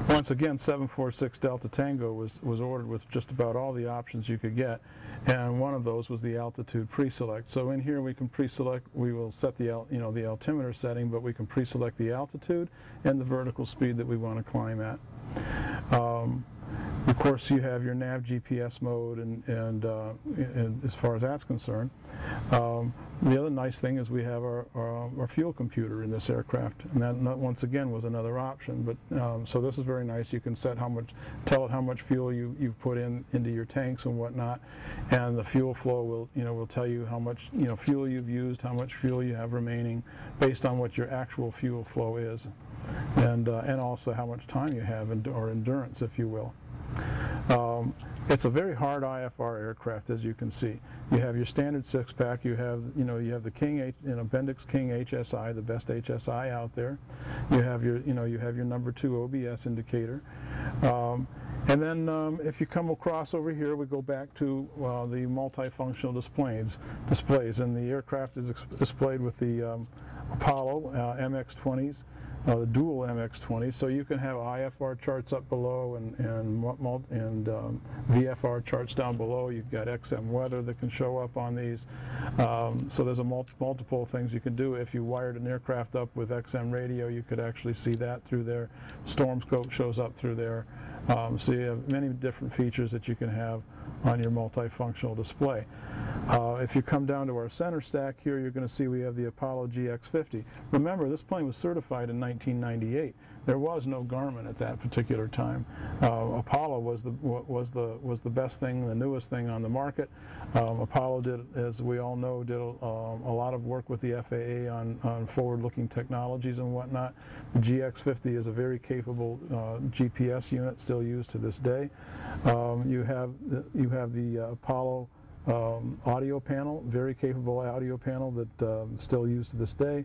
Once again, 746 Delta Tango was ordered with just about all the options you could get, and one of those was the altitude pre-select. So in here we can pre-select, we will set the the altimeter setting, but we can pre-select the altitude and the vertical speed that we want to climb at. Of course, you have your nav GPS mode, and as far as that's concerned. The other nice thing is we have our fuel computer in this aircraft, and that once again was another option. But so this is very nice. You can set tell it how much fuel you've put into your tanks and whatnot, and the fuel flow will tell you how much fuel you've used, how much fuel you have remaining, based on what your actual fuel flow is, and also how much time you have or endurance, if you will. It's a very hard IFR aircraft, as you can see. You have your standard six-pack. You have the King Bendix King HSI, the best HSI out there. You have your number 2 OBS indicator. And then if you come across over here, we go back to the multifunctional displays, and the aircraft is displayed with the Apollo MX-20s. The dual MX-20, so you can have IFR charts up below and VFR charts down below. You've got XM weather that can show up on these. So there's multiple things you can do. If you wired an aircraft up with XM radio, you could actually see that through there. Storm scope shows up through there. So you have many different features that you can have on your multifunctional display. If you come down to our center stack here, you're going to see we have the Apollo GX50. Remember, this plane was certified in 1998. There was no Garmin at that particular time. Apollo was the best thing, the newest thing on the market. Apollo did, as we all know, a lot of work with the FAA on forward-looking technologies and whatnot. The GX50 is a very capable GPS unit, still used to this day. You have the Apollo audio panel, very capable audio panel that still used to this day.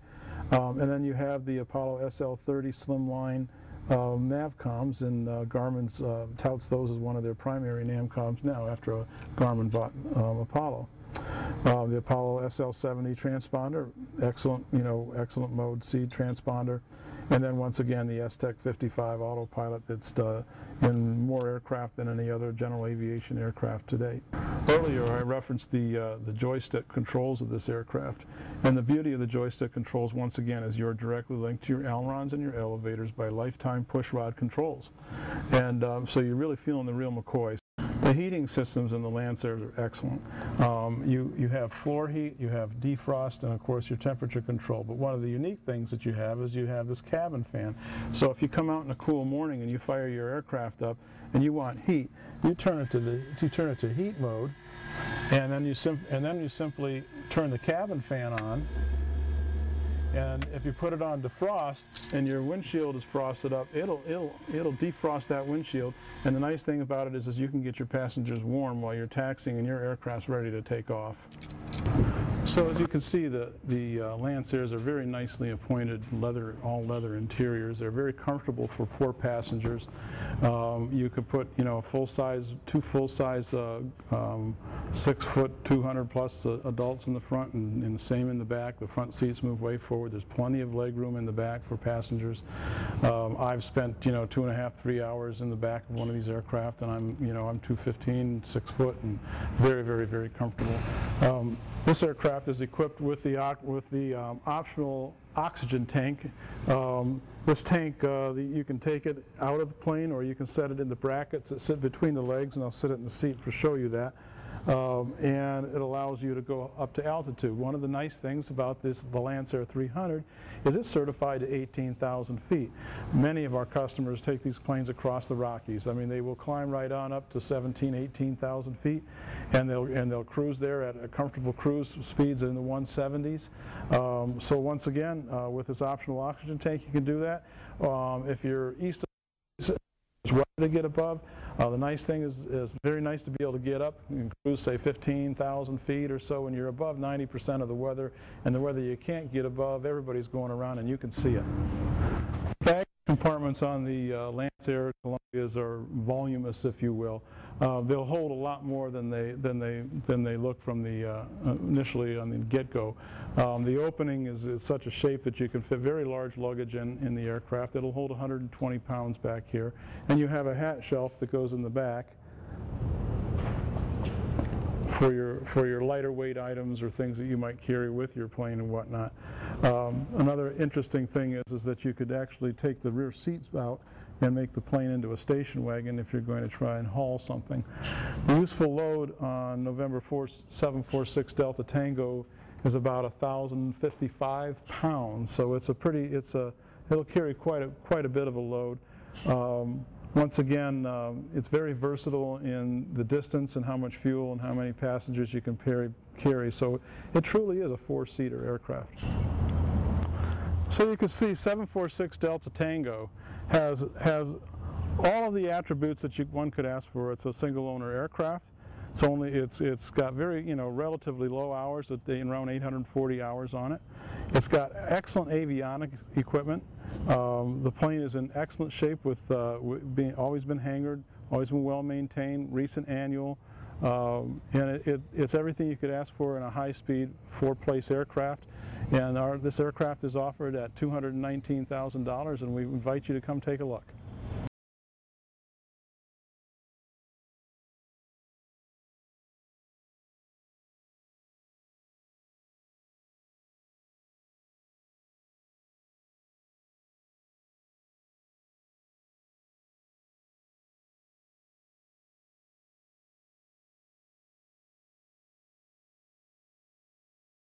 And then you have the Apollo SL30 Slimline navcoms, and Garmin's touts those as one of their primary navcoms now after Garmin bought Apollo. The Apollo SL70 transponder, excellent, excellent mode C transponder. And then once again the STEC 55 autopilot that's in more aircraft than any other general aviation aircraft to date. Earlier I referenced the joystick controls of this aircraft, and the beauty of the joystick controls once again is you're directly linked to your ailerons and your elevators by lifetime push rod controls, and so you're really feeling the real McCoy. The heating systems in the Lancers are excellent. You have floor heat, you have defrost, and of course your temperature control. But one of the unique things that you have is you have this cabin fan. So if you come out in a cool morning and you fire your aircraft up and you want heat, you turn it to heat mode, and then you simply turn the cabin fan on. And if you put it on defrost and your windshield is frosted up, it'll defrost that windshield. And the nice thing about it is you can get your passengers warm while you're taxiing and your aircraft's ready to take off. So as you can see, the Lancers are very nicely appointed all leather interiors. They're very comfortable for 4 passengers. You could put two full-size 6-foot 200+ adults in the front, and the same in the back. The front seats move way forward. There's plenty of leg room in the back for passengers. I've spent 2.5 to 3 hours in the back of one of these aircraft, and I'm 215, 6 foot, and very, very, very comfortable. This aircraft is equipped with the optional oxygen tank. This tank, you can take it out of the plane, or you can set it in the brackets that sit between the legs, and I'll sit it in the seat to show you that. And it allows you to go up to altitude. One of the nice things about the Lancer 300 is it's certified to 18,000 feet. Many of our customers take these planes across the Rockies. I mean, they will climb right on up to 17,000, 18,000 feet, and they'll cruise there at a comfortable cruise speeds in the 170s. So once again, with this optional oxygen tank, you can do that. If you're east of it's ready to get above. The nice thing is very nice to be able to get up and cruise, say, 15,000 feet or so, and you're above 90% of the weather, and the weather you can't get above, everybody's going around and you can see it. Baggage compartments on the Lancer Columbias are voluminous, if you will. they'll hold a lot more than they look from the initially on the get-go. The opening is such a shape that you can fit very large luggage in the aircraft. It'll hold 120 pounds back here, and you have a hat shelf that goes in the back for your lighter weight items or things that you might carry with your plane and whatnot. Another interesting thing is that you could actually take the rear seats out and make the plane into a station wagon if you're going to try and haul something. The useful load on November 746 Delta Tango is about 1,055 pounds, so it'll carry quite a bit of a load. Once again, it's very versatile in the distance and how much fuel and how many passengers you can carry, so it truly is a four-seater aircraft. So you can see 746 Delta Tango has all of the attributes that one could ask for. It's a single-owner aircraft. It's got very, relatively low hours, around 840 hours on it. It's got excellent avionics equipment. The plane is in excellent shape with always been hangared, always been well maintained, recent annual, and it's everything you could ask for in a high-speed four-place aircraft. And this aircraft is offered at $219,000, and we invite you to come take a look.